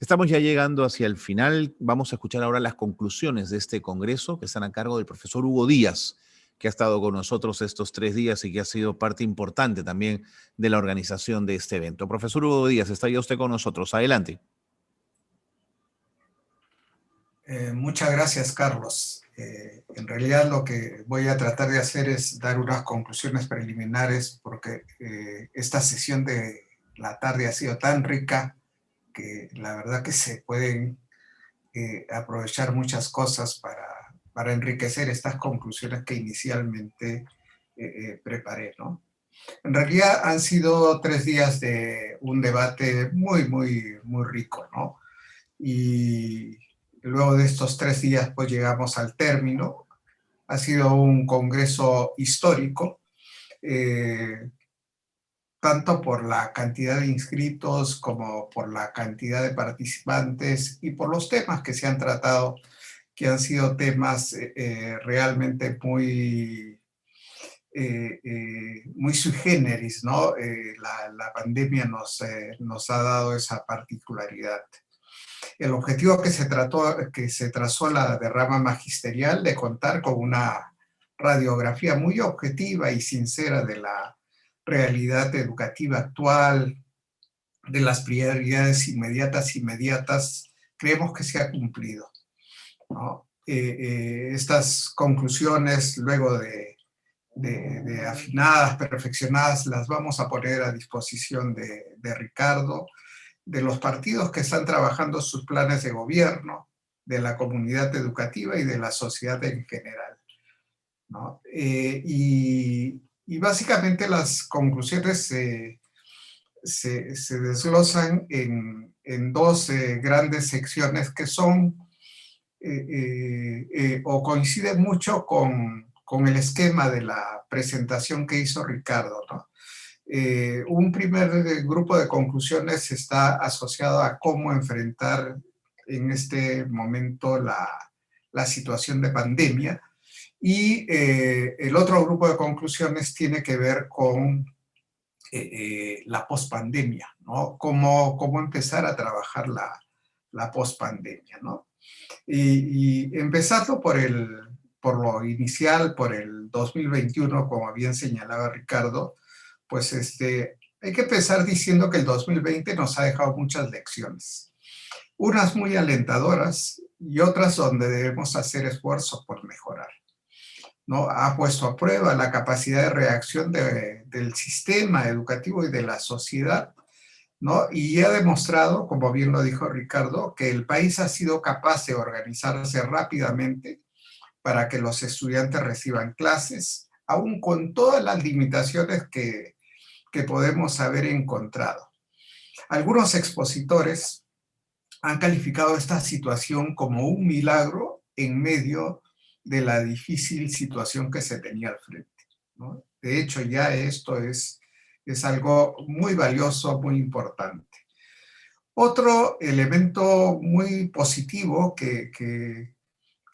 Estamos ya llegando hacia el final. Vamos a escuchar ahora las conclusiones de este congreso que están a cargo del profesor Hugo Díaz, que ha estado con nosotros estos 3 días y que ha sido parte importante también de la organización de este evento. Profesor Hugo Díaz, está ya usted con nosotros. Adelante. Muchas gracias, Carlos. En realidad lo que voy a tratar de hacer es dar unas conclusiones preliminares porque esta sesión de la tarde ha sido tan rica que la verdad que se pueden aprovechar muchas cosas para enriquecer estas conclusiones que inicialmente preparé, ¿no? En realidad han sido 3 días de un debate muy rico, ¿no? Y luego de estos 3 días pues llegamos al término. Ha sido un congreso histórico, tanto por la cantidad de inscritos como por la cantidad de participantes y por los temas que se han tratado, que han sido temas realmente muy sui generis, ¿no? La pandemia nos ha dado esa particularidad. El objetivo que se trazó la derrama magisterial de contar con una radiografía muy objetiva y sincera de la realidad educativa actual, de las prioridades inmediatas, creemos que se ha cumplido, ¿no? Estas conclusiones, luego de afinadas, perfeccionadas, las vamos a poner a disposición de Ricardo, de los partidos que están trabajando sus planes de gobierno, de la comunidad educativa y de la sociedad en general, ¿no? Y básicamente las conclusiones se desglosan en dos grandes secciones que son o coinciden mucho con el esquema de la presentación que hizo Ricardo, ¿no? Un primer grupo de conclusiones está asociado a cómo enfrentar en este momento la situación de pandemia, y el otro grupo de conclusiones tiene que ver con la pospandemia, ¿no? Cómo empezar a trabajar la pospandemia, ¿no? Y empezando por lo inicial, por el 2021, como bien señalaba Ricardo, pues hay que empezar diciendo que el 2020 nos ha dejado muchas lecciones. Unas muy alentadoras y otras donde debemos hacer esfuerzos por mejorar, ¿no? Ha puesto a prueba la capacidad de reacción del sistema educativo y de la sociedad, ¿no? Y ha demostrado, como bien lo dijo Ricardo, que el país ha sido capaz de organizarse rápidamente para que los estudiantes reciban clases, aún con todas las limitaciones que podemos haber encontrado. Algunos expositores han calificado esta situación como un milagro en medio de la difícil situación que se tenía al frente, ¿no? De hecho, ya esto es algo muy valioso, muy importante. Otro elemento muy positivo que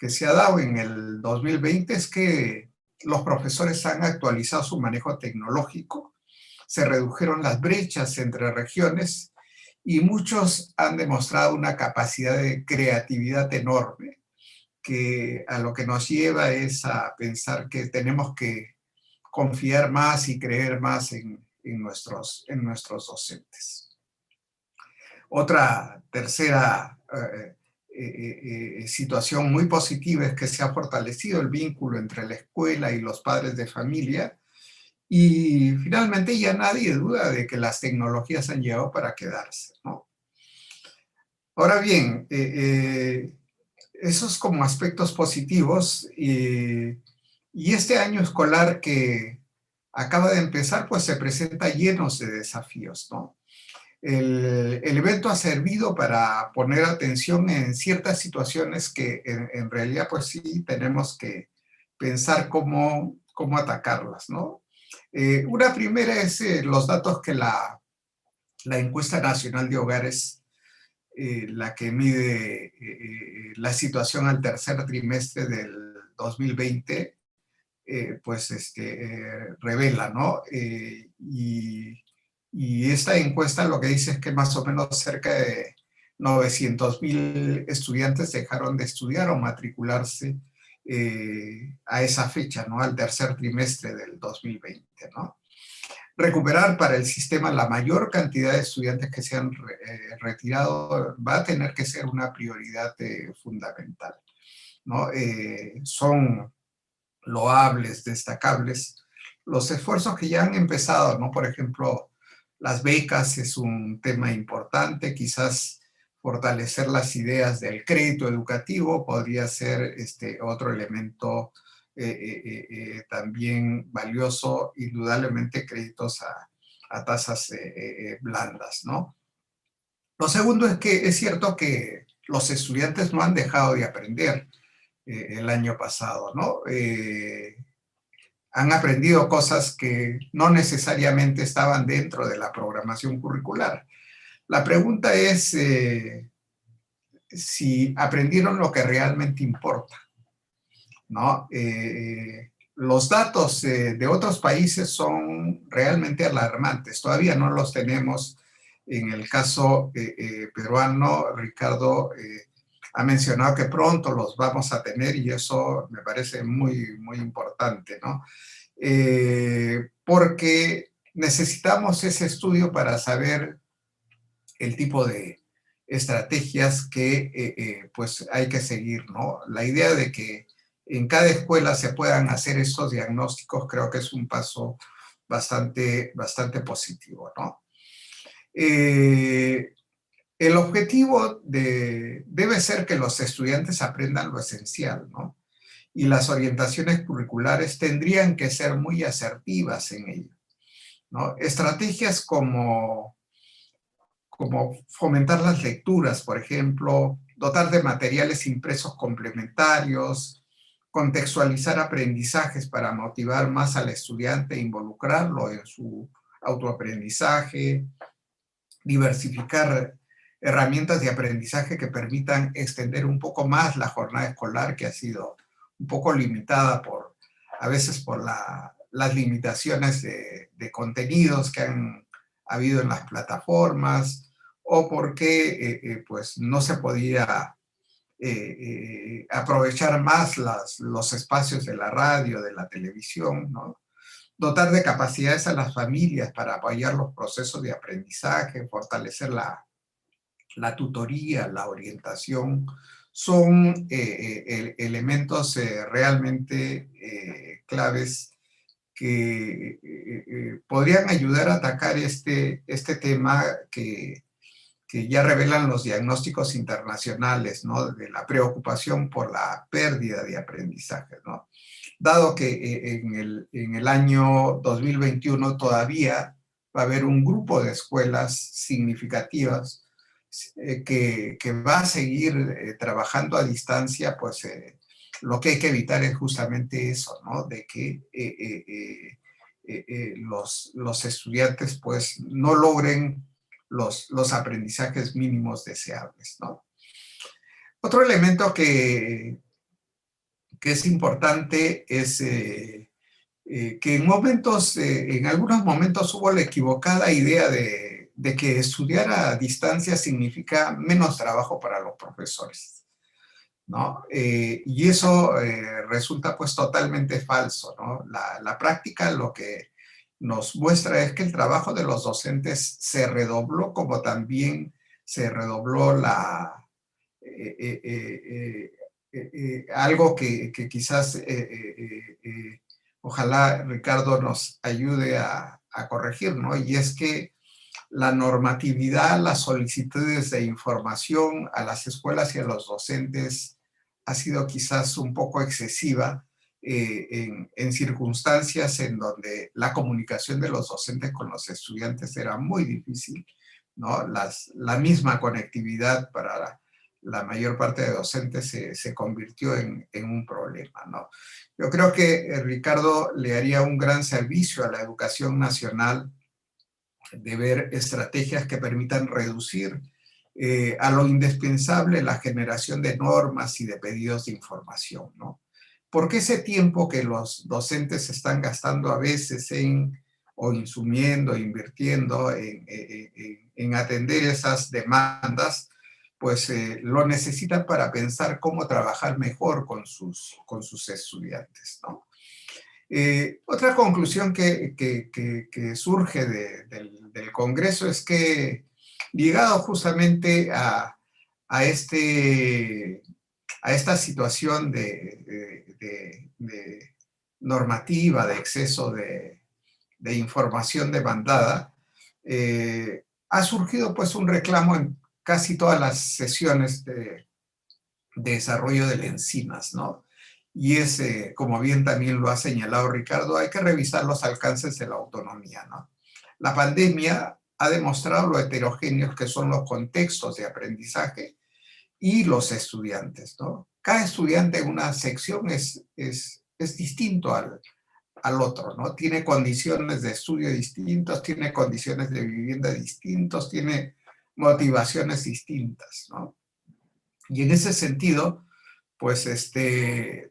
se ha dado en el 2020 es que los profesores han actualizado su manejo tecnológico, se redujeron las brechas entre regiones y muchos han demostrado una capacidad de creatividad enorme, que a lo que nos lleva es a pensar que tenemos que confiar más y creer más en nuestros docentes. Otra tercera situación muy positiva es que se ha fortalecido el vínculo entre la escuela y los padres de familia, y finalmente ya nadie duda de que las tecnologías han llegado para quedarse, ¿no? Ahora bien, esos como aspectos positivos, y este año escolar que acaba de empezar, pues se presenta llenos de desafíos, ¿no? El evento ha servido para poner atención en ciertas situaciones que en realidad pues sí tenemos que pensar cómo atacarlas, ¿no? Una primera es los datos que la encuesta nacional de hogares, la que mide la situación al tercer trimestre del 2020, pues revela, ¿no? Y esta encuesta lo que dice es que más o menos cerca de 900.000 estudiantes dejaron de estudiar o matricularse a esa fecha, ¿no? Al tercer trimestre del 2020, ¿no? Recuperar para el sistema la mayor cantidad de estudiantes que se han retirado va a tener que ser una prioridad fundamental, ¿no? Son loables, destacables, los esfuerzos que ya han empezado, ¿no? Por ejemplo, las becas es un tema importante, quizás fortalecer las ideas del crédito educativo podría ser otro elemento también valioso, indudablemente créditos a tasas blandas, ¿no? Lo segundo es que es cierto que los estudiantes no han dejado de aprender el año pasado, ¿no? Han aprendido cosas que no necesariamente estaban dentro de la programación curricular. La pregunta es si aprendieron lo que realmente importa, ¿no? Los datos de otros países son realmente alarmantes. Todavía no los tenemos. En el caso peruano, Ricardo ha mencionado que pronto los vamos a tener y eso me parece muy, muy importante, ¿no? Porque necesitamos ese estudio para saber el tipo de estrategias que pues hay que seguir, ¿no? La idea de que en cada escuela se puedan hacer estos diagnósticos creo que es un paso bastante positivo, ¿no? El objetivo debe ser que los estudiantes aprendan lo esencial, ¿no? Y las orientaciones curriculares tendrían que ser muy asertivas en ello, ¿no? Estrategias como fomentar las lecturas, por ejemplo, dotar de materiales impresos complementarios, contextualizar aprendizajes para motivar más al estudiante e involucrarlo en su autoaprendizaje, diversificar herramientas de aprendizaje que permitan extender un poco más la jornada escolar, que ha sido un poco limitada a veces por las limitaciones de contenidos que han habido en las plataformas, o porque pues no se podía aprovechar más los espacios de la radio, de la televisión, ¿no? Dotar de capacidades a las familias para apoyar los procesos de aprendizaje, fortalecer la tutoría, la orientación, son elementos realmente claves que podrían ayudar a atacar este tema que ya revelan los diagnósticos internacionales, ¿no? De la preocupación por la pérdida de aprendizaje, ¿no? Dado que en el año 2021 todavía va a haber un grupo de escuelas significativas que va a seguir trabajando a distancia, pues lo que hay que evitar es justamente eso, ¿no? De que los estudiantes pues no logren los aprendizajes mínimos deseables, ¿no? Otro elemento que es importante es que en algunos momentos hubo la equivocada idea de que estudiar a distancia significa menos trabajo para los profesores, ¿no? Y eso resulta pues totalmente falso, ¿no? La práctica lo que nos muestra es que el trabajo de los docentes se redobló, como también se redobló algo que quizás ojalá Ricardo nos ayude a corregir, ¿no? Y es que la normatividad, las solicitudes de información a las escuelas y a los docentes ha sido quizás un poco excesiva en circunstancias en donde la comunicación de los docentes con los estudiantes era muy difícil, ¿no? La misma conectividad para la mayor parte de docentes se convirtió en un problema, ¿no? Yo creo que Ricardo le haría un gran servicio a la educación nacional de ver estrategias que permitan reducir a lo indispensable la generación de normas y de pedidos de información, ¿no? Porque ese tiempo que los docentes están gastando a veces o insumiendo, invirtiendo en atender esas demandas, pues lo necesitan para pensar cómo trabajar mejor con sus estudiantes, ¿no? Otra conclusión que surge del Congreso es que, llegado justamente a esta situación de normativa, de exceso de información demandada, ha surgido pues un reclamo en casi todas las sesiones de desarrollo del ENSIMAS, ¿no? Y como bien también lo ha señalado Ricardo, hay que revisar los alcances de la autonomía, ¿no? La pandemia ha demostrado lo heterogéneos que son los contextos de aprendizaje y los estudiantes, ¿no? Cada estudiante en una sección es distinto al otro, ¿no? Tiene condiciones de estudio distintas, tiene condiciones de vivienda distintas, tiene motivaciones distintas, ¿no? Y en ese sentido, pues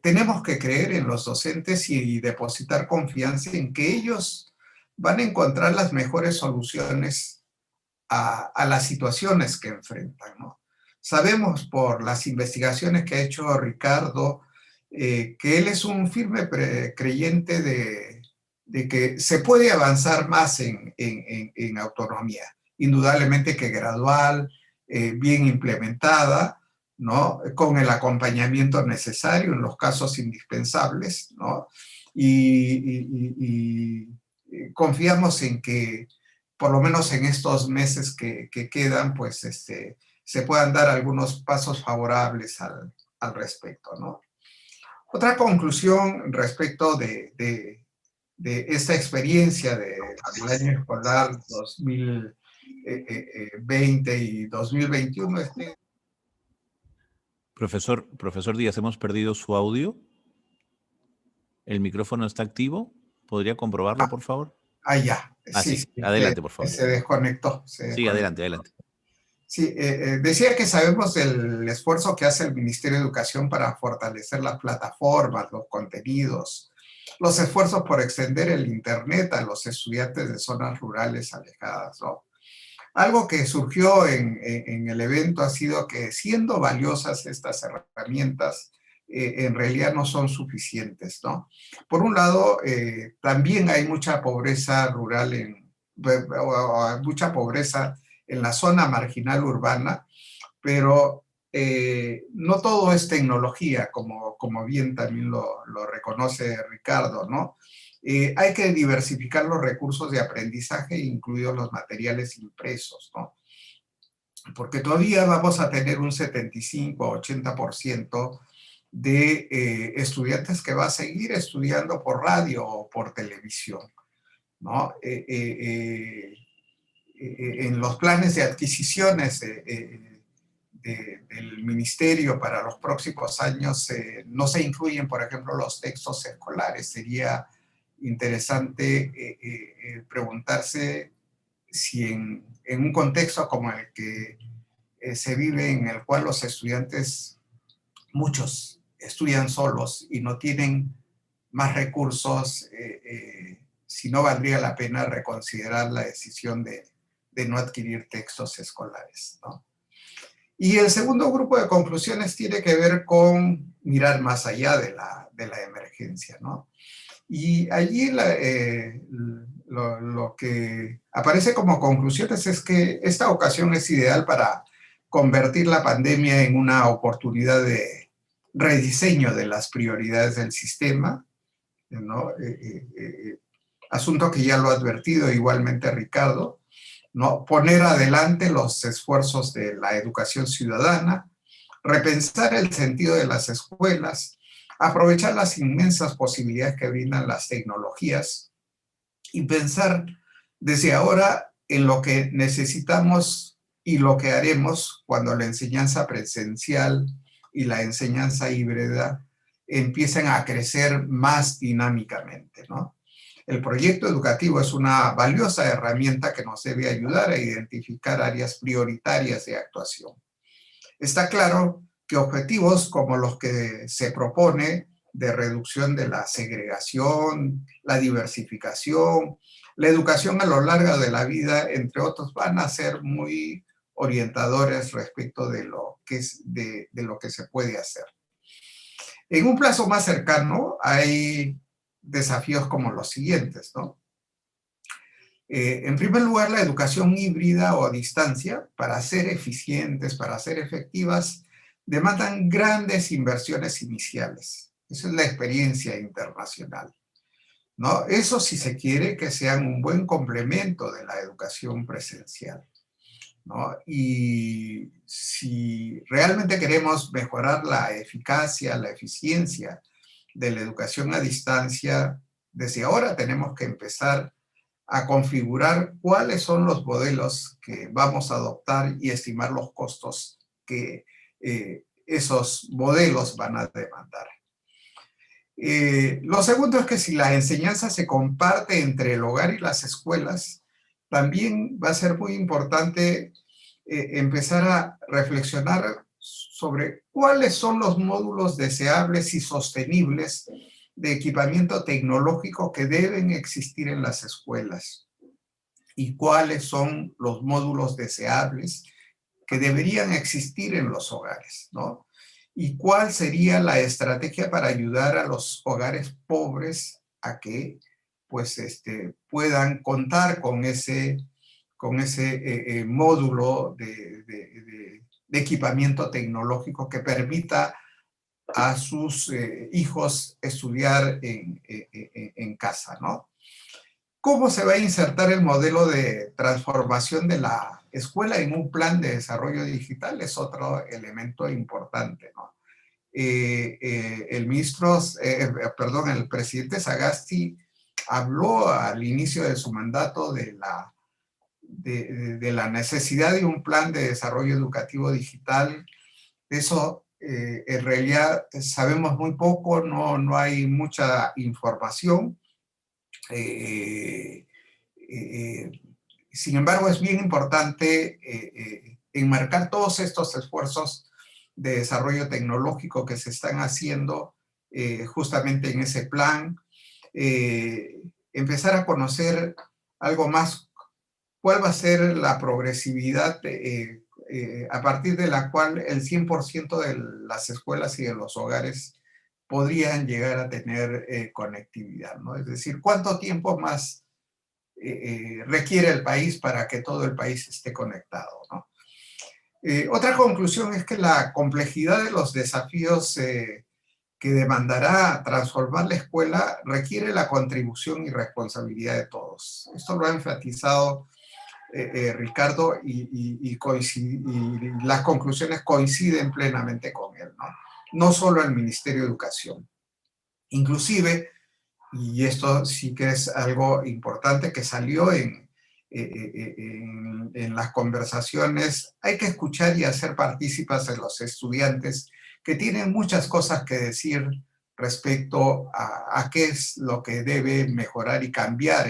tenemos que creer en los docentes y depositar confianza en que ellos van a encontrar las mejores soluciones a las situaciones que enfrentan, ¿no? Sabemos por las investigaciones que ha hecho Ricardo que él es un firme creyente de que se puede avanzar más en autonomía. Indudablemente que gradual, bien implementada, ¿no? Con el acompañamiento necesario en los casos indispensables, ¿no? Y confiamos en que, por lo menos en estos meses que quedan, pues se puedan dar algunos pasos favorables al respecto, ¿no? Otra conclusión respecto de esta experiencia del año escolar 2020 y 2021 es que... Profesor Díaz, hemos perdido su audio. ¿El micrófono está activo? ¿Podría comprobarlo, por favor? Ya, sí, Sí. sí, Adelante, por favor. se desconectó. Sí, adelante. Sí, decía que sabemos del esfuerzo que hace el Ministerio de Educación para fortalecer las plataformas, los contenidos, los esfuerzos por extender el Internet a los estudiantes de zonas rurales alejadas, ¿no? Algo que surgió en el evento ha sido que, siendo valiosas estas herramientas, en realidad no son suficientes, ¿no? Por un lado, también hay mucha pobreza rural, mucha pobreza en la zona marginal urbana, pero no todo es tecnología, como bien también lo reconoce Ricardo, ¿no? Hay que diversificar los recursos de aprendizaje, incluidos los materiales impresos, ¿no? Porque todavía vamos a tener un 75-80% de estudiantes que va a seguir estudiando por radio o por televisión, ¿no? En los planes de adquisiciones del ministerio para los próximos años no se incluyen, por ejemplo, los textos escolares. Sería interesante preguntarse si en un contexto como el que se vive, en el cual los estudiantes, muchos estudian solos y no tienen más recursos, si no valdría la pena reconsiderar la decisión de no adquirir textos escolares, ¿no? Y el segundo grupo de conclusiones tiene que ver con mirar más allá de la emergencia, ¿no? Y allí lo que aparece como conclusiones es que esta ocasión es ideal para convertir la pandemia en una oportunidad de rediseño de las prioridades del sistema, ¿no? Asunto que ya lo ha advertido igualmente Ricardo, ¿no? Poner adelante los esfuerzos de la educación ciudadana, repensar el sentido de las escuelas, aprovechar las inmensas posibilidades que brindan las tecnologías y pensar desde ahora en lo que necesitamos y lo que haremos cuando la enseñanza presencial y la enseñanza híbrida empiecen a crecer más dinámicamente, ¿no? El proyecto educativo es una valiosa herramienta que nos debe ayudar a identificar áreas prioritarias de actuación. Está claro que objetivos como los que se propone de reducción de la segregación, la diversificación, la educación a lo largo de la vida, entre otros, van a ser muy orientadores respecto de lo que, de lo que se puede hacer. En un plazo más cercano hay desafíos como los siguientes, ¿no? En primer lugar, la educación híbrida o a distancia, para ser eficientes, para ser efectivas, demandan grandes inversiones iniciales. Esa es la experiencia internacional, ¿no? Eso si se quiere que sean un buen complemento de la educación presencial, ¿no? Y si realmente queremos mejorar la eficacia, la eficiencia de la educación a distancia, desde ahora tenemos que empezar a configurar cuáles son los modelos que vamos a adoptar y estimar los costos que esos modelos van a demandar. Lo segundo es que si la enseñanza se comparte entre el hogar y las escuelas, también va a ser muy importante empezar a reflexionar sobre cuáles son los módulos deseables y sostenibles de equipamiento tecnológico que deben existir en las escuelas y cuáles son los módulos deseables que deberían existir en los hogares, ¿no? Y cuál sería la estrategia para ayudar a los hogares pobres a que pues, puedan contar con ese módulo de equipamiento tecnológico que permita a sus hijos estudiar en casa, ¿no? ¿Cómo se va a insertar el modelo de transformación de la escuela en un plan de desarrollo digital? Es otro elemento importante, ¿no? El presidente Sagasti habló al inicio de su mandato de la necesidad de un plan de desarrollo educativo digital. Eso en realidad sabemos muy poco, no hay mucha información. Sin embargo, es bien importante enmarcar todos estos esfuerzos de desarrollo tecnológico que se están haciendo justamente en ese plan. Empezar a conocer algo más, cuál va a ser la progresividad a partir de la cual el 100% de las escuelas y de los hogares podrían llegar a tener conectividad, ¿no? Es decir, ¿cuánto tiempo más requiere el país para que todo el país esté conectado, ¿no? Otra conclusión es que la complejidad de los desafíos que demandará transformar la escuela requiere la contribución y responsabilidad de todos. Esto lo ha enfatizado Ricardo y las conclusiones coinciden plenamente con él, ¿no? No solo el Ministerio de Educación. Inclusive, y esto sí que es algo importante que salió en las conversaciones, hay que escuchar y hacer partícipes a los estudiantes que tienen muchas cosas que decir respecto a qué es lo que debe mejorar y cambiar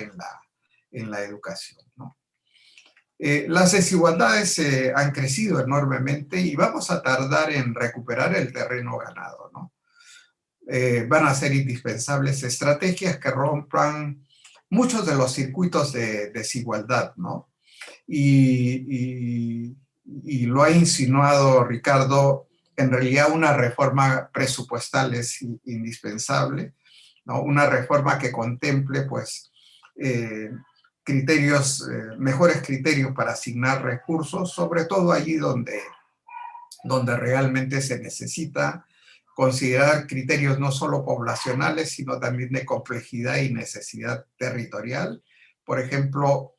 en la educación, ¿no? Las desigualdades han crecido enormemente y vamos a tardar en recuperar el terreno ganado, ¿no? Van a ser indispensables estrategias que rompan muchos de los circuitos de desigualdad, ¿no? Y lo ha insinuado Ricardo, en realidad una reforma presupuestal es indispensable, ¿no? Una reforma que contemple, pues, mejores criterios para asignar recursos, sobre todo allí donde realmente se necesita, considerar criterios no solo poblacionales, sino también de complejidad y necesidad territorial. Por ejemplo,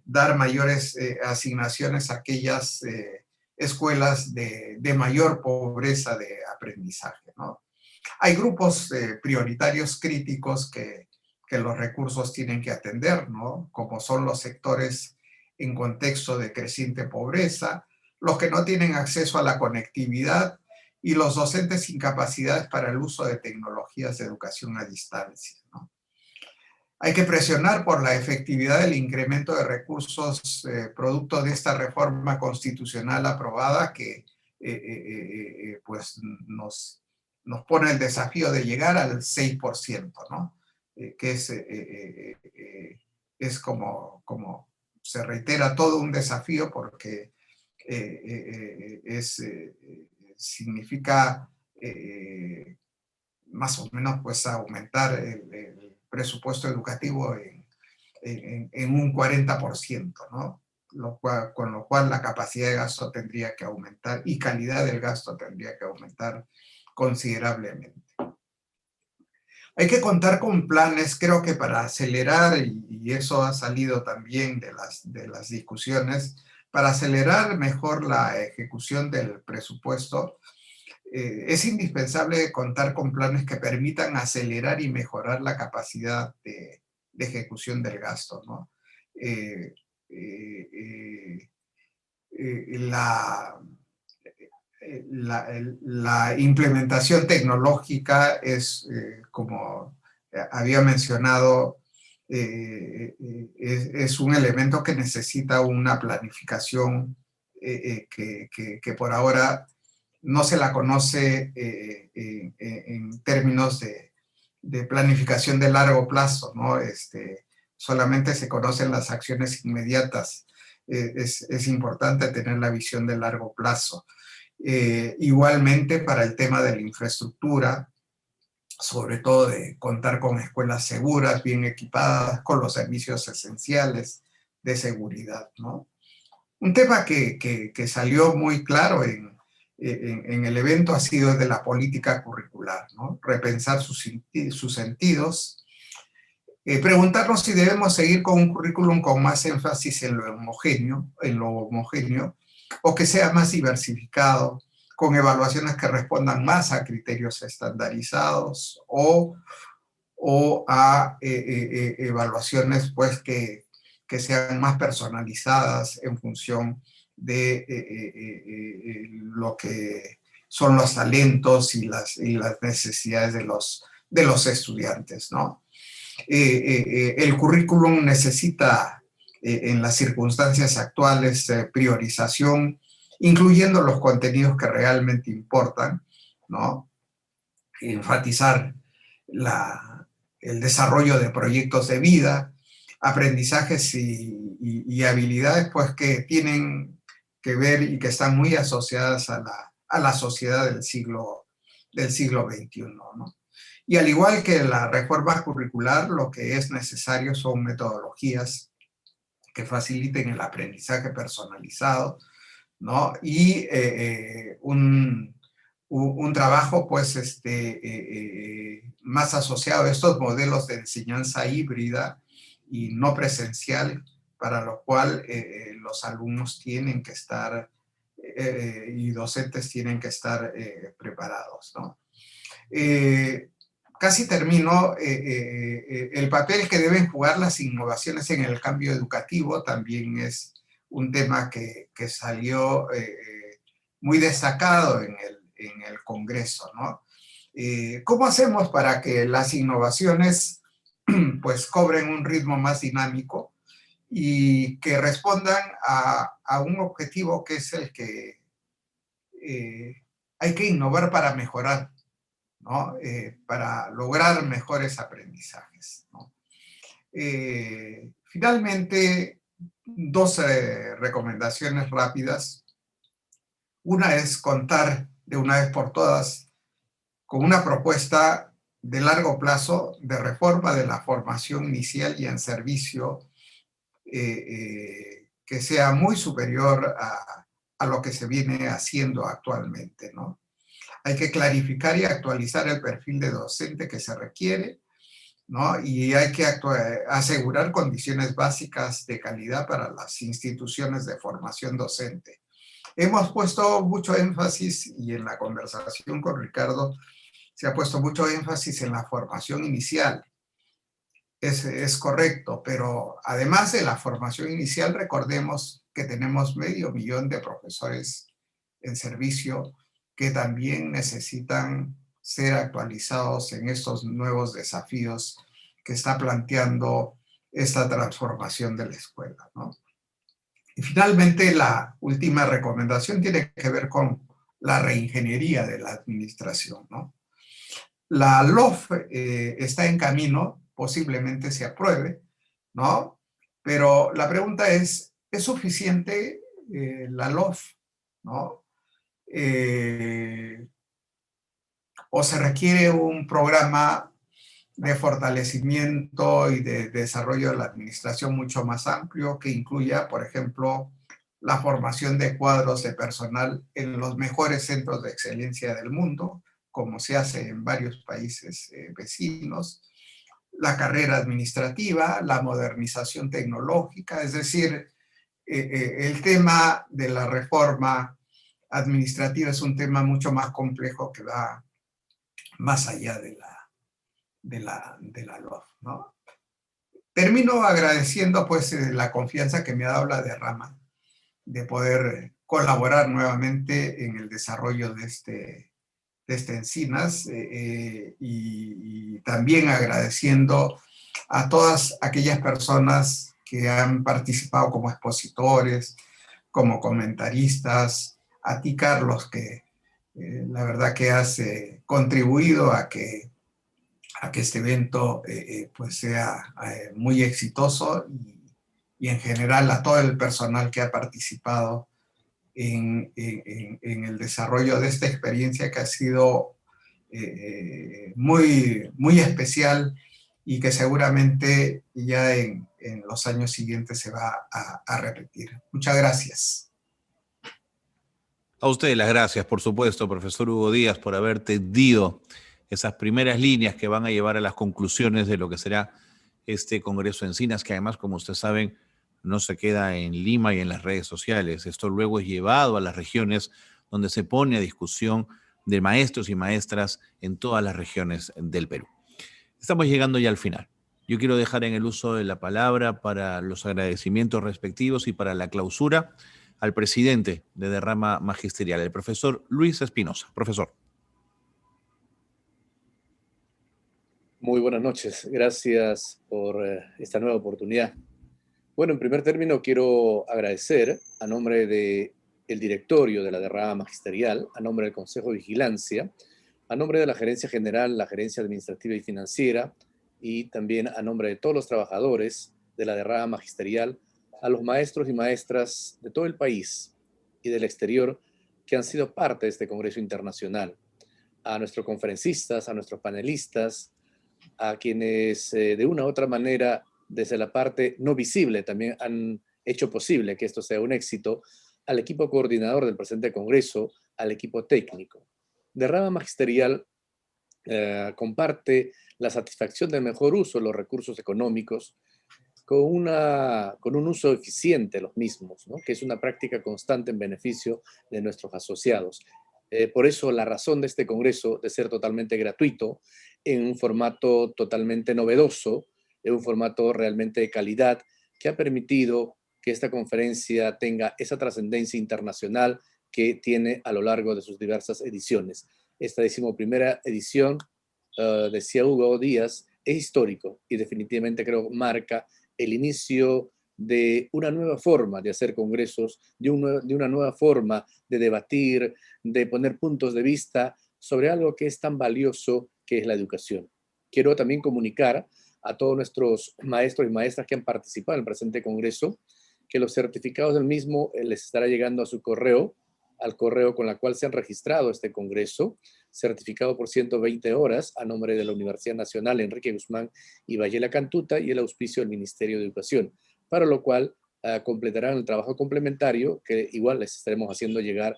dar mayores asignaciones a aquellas escuelas de mayor pobreza de aprendizaje, ¿no? Hay grupos prioritarios críticos que los recursos tienen que atender, ¿no? Como son los sectores en contexto de creciente pobreza, los que no tienen acceso a la conectividad y los docentes sin capacidades para el uso de tecnologías de educación a distancia, ¿no? Hay que presionar por la efectividad del incremento de recursos producto de esta reforma constitucional aprobada que pues nos pone el desafío de llegar al 6%, ¿no? Que es como se reitera todo un desafío porque significa más o menos pues aumentar el presupuesto educativo en un 40%, ¿no? Con lo cual la capacidad de gasto tendría que aumentar y calidad del gasto tendría que aumentar considerablemente. Hay que contar con planes, creo que para acelerar, y eso ha salido también de las discusiones, para acelerar mejor la ejecución del presupuesto, es indispensable contar con planes que permitan acelerar y mejorar la capacidad de ejecución del gasto, ¿no? La implementación tecnológica es, como había mencionado, es un elemento que necesita una planificación que por ahora no se la conoce en términos de planificación de largo plazo, ¿no? Solamente se conocen las acciones inmediatas. Es importante tener la visión de largo plazo. Igualmente para el tema de la infraestructura, sobre todo de contar con escuelas seguras, bien equipadas, con los servicios esenciales de seguridad, ¿no? Un tema que salió muy claro en el evento ha sido el de la política curricular, ¿no? Repensar sus sentidos, preguntarnos si debemos seguir con un currículum con más énfasis en lo homogéneo, o que sea más diversificado, con evaluaciones que respondan más a criterios estandarizados o a evaluaciones pues, que sean más personalizadas en función de lo que son los talentos y las necesidades de los estudiantes, ¿no? El currículum necesita, en las circunstancias actuales, priorización, incluyendo los contenidos que realmente importan, ¿no? Enfatizar el desarrollo de proyectos de vida, aprendizajes y habilidades pues, que tienen que ver y que están muy asociadas a la sociedad del siglo XXI, ¿no? Y al igual que la reforma curricular, lo que es necesario son metodologías que faciliten el aprendizaje personalizado, ¿no? Y un trabajo, pues, más asociado a estos modelos de enseñanza híbrida y no presencial, para lo cual los alumnos tienen que estar y docentes tienen que estar preparados, ¿no? Casi termino. El papel que deben jugar las innovaciones en el cambio educativo también es un tema que salió muy destacado en el Congreso, ¿no? ¿Cómo hacemos para que las innovaciones pues cobren un ritmo más dinámico y que respondan a un objetivo que es el que hay que innovar para mejorar, ¿no? Para lograr mejores aprendizajes, ¿no? Finalmente, dos recomendaciones rápidas. Una es contar de una vez por todas con una propuesta de largo plazo de reforma de la formación inicial y en servicio que sea muy superior a lo que se viene haciendo actualmente, ¿no? Hay que clarificar y actualizar el perfil de docente que se requiere, ¿no? Y hay que asegurar condiciones básicas de calidad para las instituciones de formación docente. Hemos puesto mucho énfasis, y en la conversación con Ricardo se ha puesto mucho énfasis en la formación inicial. Es correcto, pero además de la formación inicial, recordemos que tenemos 500,000 de profesores en servicio que también necesitan ser actualizados en estos nuevos desafíos que está planteando esta transformación de la escuela, ¿no? Y finalmente, la última recomendación tiene que ver con la reingeniería de la administración, ¿no? La LOF está en camino, posiblemente se apruebe, ¿no? Pero la pregunta ¿es suficiente la LOF, ¿no? ¿O se requiere un programa de fortalecimiento y de desarrollo de la administración mucho más amplio que incluya, por ejemplo, la formación de cuadros de personal en los mejores centros de excelencia del mundo, como se hace en varios países vecinos, la carrera administrativa, la modernización tecnológica, es decir, el tema de la reforma administrativa es un tema mucho más complejo que va más allá de la LOF, ¿no? Termino agradeciendo pues la confianza que me ha dado la derrama de poder colaborar nuevamente en el desarrollo de este Encinas y también agradeciendo a todas aquellas personas que han participado como expositores, como comentaristas, a ti Carlos, que la verdad que has contribuido a que este evento pues sea muy exitoso y en general a todo el personal que ha participado en el desarrollo de esta experiencia que ha sido muy, muy especial y que seguramente ya en los años siguientes se va a repetir. Muchas gracias. A usted las gracias, por supuesto, profesor Hugo Díaz, por haber tendido esas primeras líneas que van a llevar a las conclusiones de lo que será este Congreso Encinas, que además, como ustedes saben, no se queda en Lima y en las redes sociales. Esto luego es llevado a las regiones donde se pone a discusión de maestros y maestras en todas las regiones del Perú. Estamos llegando ya al final. Yo quiero dejar en el uso de la palabra para los agradecimientos respectivos y para la clausura al presidente de Derrama Magisterial, el profesor Luis Espinosa. Profesor. Muy buenas noches. Gracias por esta nueva oportunidad. Bueno, en primer término quiero agradecer a nombre del directorio de la Derrama Magisterial, a nombre del Consejo de Vigilancia, a nombre de la Gerencia General, la Gerencia Administrativa y Financiera, y también a nombre de todos los trabajadores de la Derrama Magisterial, a los maestros y maestras de todo el país y del exterior que han sido parte de este Congreso Internacional, a nuestros conferencistas, a nuestros panelistas, a quienes de una u otra manera, desde la parte no visible, también han hecho posible que esto sea un éxito, al equipo coordinador del presente Congreso, al equipo técnico. Derrama Magisterial comparte la satisfacción del mejor uso de los recursos económicos con un uso eficiente de los mismos, ¿no? Que es una práctica constante en beneficio de nuestros asociados. Por eso la razón de este congreso de ser totalmente gratuito, en un formato totalmente novedoso, en un formato realmente de calidad, que ha permitido que esta conferencia tenga esa trascendencia internacional que tiene a lo largo de sus diversas ediciones. Esta 11ª edición, decía Hugo Díaz, es histórico y definitivamente creo marca el inicio de una nueva forma de hacer congresos, de una nueva forma de debatir, de poner puntos de vista sobre algo que es tan valioso que es la educación. Quiero también comunicar a todos nuestros maestros y maestras que han participado en el presente congreso que los certificados del mismo les estará llegando a su correo, al correo con la cual se han registrado este congreso, certificado por 120 horas a nombre de la Universidad Nacional Enrique Guzmán y Vallela Cantuta y el auspicio del Ministerio de Educación, para lo cual completarán el trabajo complementario que igual les estaremos haciendo llegar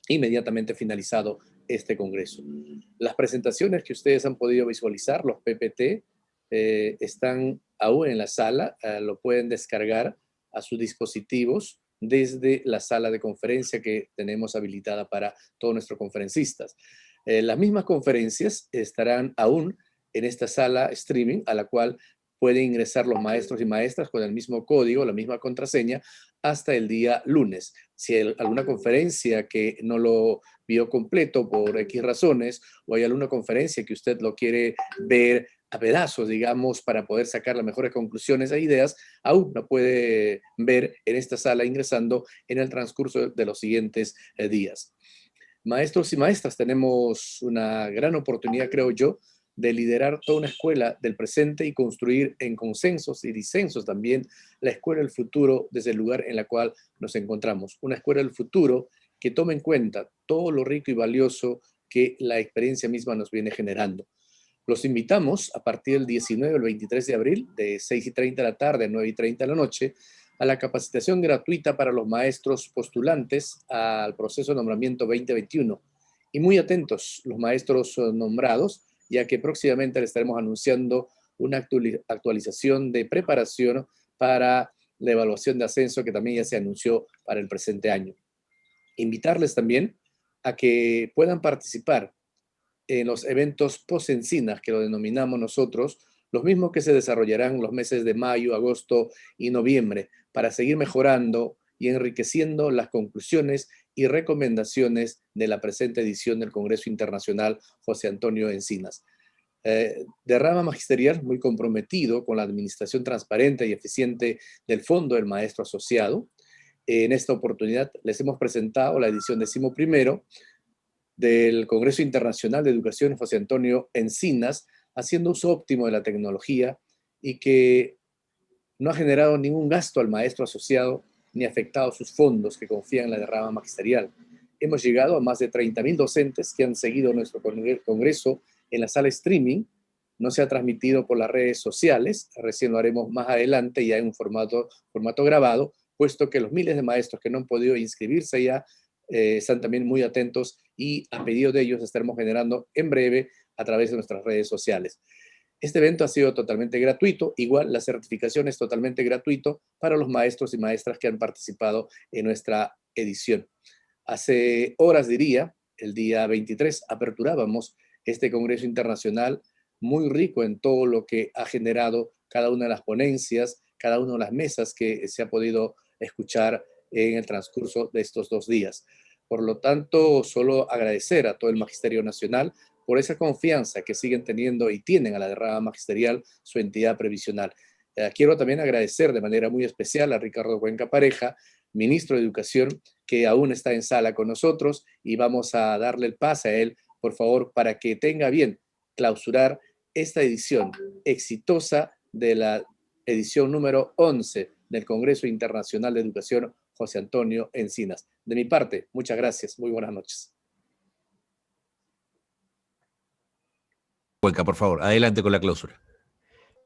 inmediatamente finalizado este congreso. Las presentaciones que ustedes han podido visualizar, los PPT, están aún en la sala, lo pueden descargar a sus dispositivos desde la sala de conferencia que tenemos habilitada para todos nuestros conferencistas. Las mismas conferencias estarán aún en esta sala streaming, a la cual pueden ingresar los maestros y maestras con el mismo código, la misma contraseña, hasta el día lunes. Si hay alguna conferencia que no lo vio completo por X razones, o hay alguna conferencia que usted lo quiere ver a pedazos, digamos, para poder sacar las mejores conclusiones e ideas, aún la puede ver en esta sala ingresando en el transcurso de los siguientes días. Maestros y maestras, tenemos una gran oportunidad, creo yo, de liderar toda una escuela del presente y construir en consensos y disensos también la escuela del futuro desde el lugar en el cual nos encontramos. Una escuela del futuro que tome en cuenta todo lo rico y valioso que la experiencia misma nos viene generando. Los invitamos a partir del 19 al 23 de abril, de 6:30 de la tarde a 9:30 de la noche, a la capacitación gratuita para los maestros postulantes al proceso de nombramiento 2021. Y muy atentos los maestros nombrados, ya que próximamente les estaremos anunciando una actualización de preparación para la evaluación de ascenso que también ya se anunció para el presente año. Invitarles también a que puedan participar en los eventos post-encinas, que lo denominamos nosotros, los mismos que se desarrollarán los meses de mayo, agosto y noviembre, para seguir mejorando y enriqueciendo las conclusiones y recomendaciones de la presente edición del Congreso Internacional José Antonio Encinas. De rama magisterial, muy comprometido con la administración transparente y eficiente del Fondo del Maestro Asociado. En esta oportunidad les hemos presentado la edición 11º del Congreso Internacional de Educación José Antonio Encinas, haciendo uso óptimo de la tecnología y que no ha generado ningún gasto al maestro asociado ni afectado sus fondos que confían en la derrama magisterial. Hemos llegado a más de 30.000 docentes que han seguido nuestro congreso en la sala streaming. No se ha transmitido por las redes sociales, recién lo haremos más adelante ya en un formato grabado, puesto que los miles de maestros que no han podido inscribirse ya están también muy atentos y a pedido de ellos estaremos generando en breve a través de nuestras redes sociales. Este evento ha sido totalmente gratuito, igual la certificación es totalmente gratuito para los maestros y maestras que han participado en nuestra edición. Hace horas, diría, el día 23, aperturábamos este Congreso Internacional muy rico en todo lo que ha generado cada una de las ponencias, cada una de las mesas que se ha podido escuchar en el transcurso de estos 2 días. Por lo tanto, solo agradecer a todo el Magisterio Nacional por esa confianza que siguen teniendo y tienen a la derrama magisterial, su entidad previsional. Quiero también agradecer de manera muy especial a Ricardo Cuenca Pareja, ministro de Educación, que aún está en sala con nosotros y vamos a darle el pase a él, por favor, para que tenga bien clausurar esta edición exitosa de la edición número 11 del Congreso Internacional de Educación José Antonio Encinas. De mi parte, muchas gracias. Muy buenas noches. Cuenca, por favor, adelante con la clausura.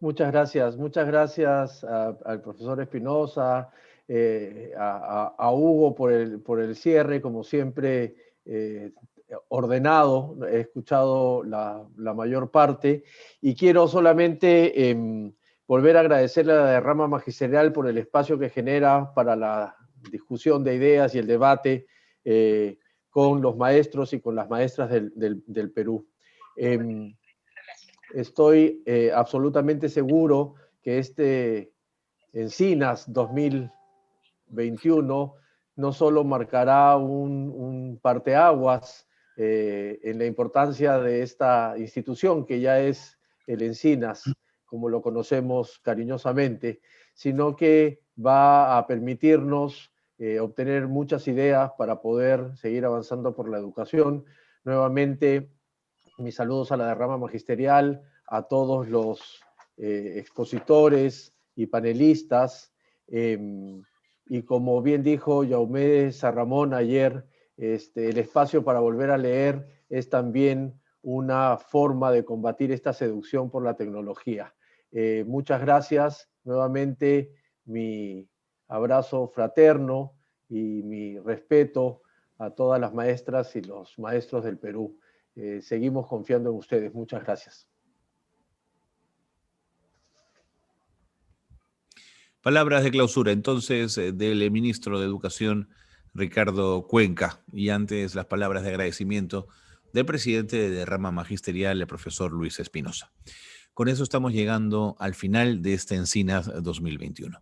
Muchas gracias al profesor Espinosa, a Hugo por el cierre, como siempre, ordenado. He escuchado la mayor parte y quiero solamente volver a agradecerle a la derrama magisterial por el espacio que genera para la discusión de ideas y el debate con los maestros y con las maestras del Perú. Estoy absolutamente seguro que este Encinas 2021 no solo marcará un parteaguas en la importancia de esta institución, que ya es el Encinas, como lo conocemos cariñosamente, sino que va a permitirnos obtener muchas ideas para poder seguir avanzando por la educación. Nuevamente, mis saludos a la derrama magisterial, a todos los expositores y panelistas. Y como bien dijo Jaume Sarramón ayer, el espacio para volver a leer es también una forma de combatir esta seducción por la tecnología. Muchas gracias. Nuevamente, mi abrazo fraterno y mi respeto a todas las maestras y los maestros del Perú. Seguimos confiando en ustedes. Muchas gracias. Palabras de clausura, entonces, del ministro de Educación, Ricardo Cuenca, y antes las palabras de agradecimiento del presidente de rama magisterial, el profesor Luis Espinosa. Con eso estamos llegando al final de este Encinas 2021.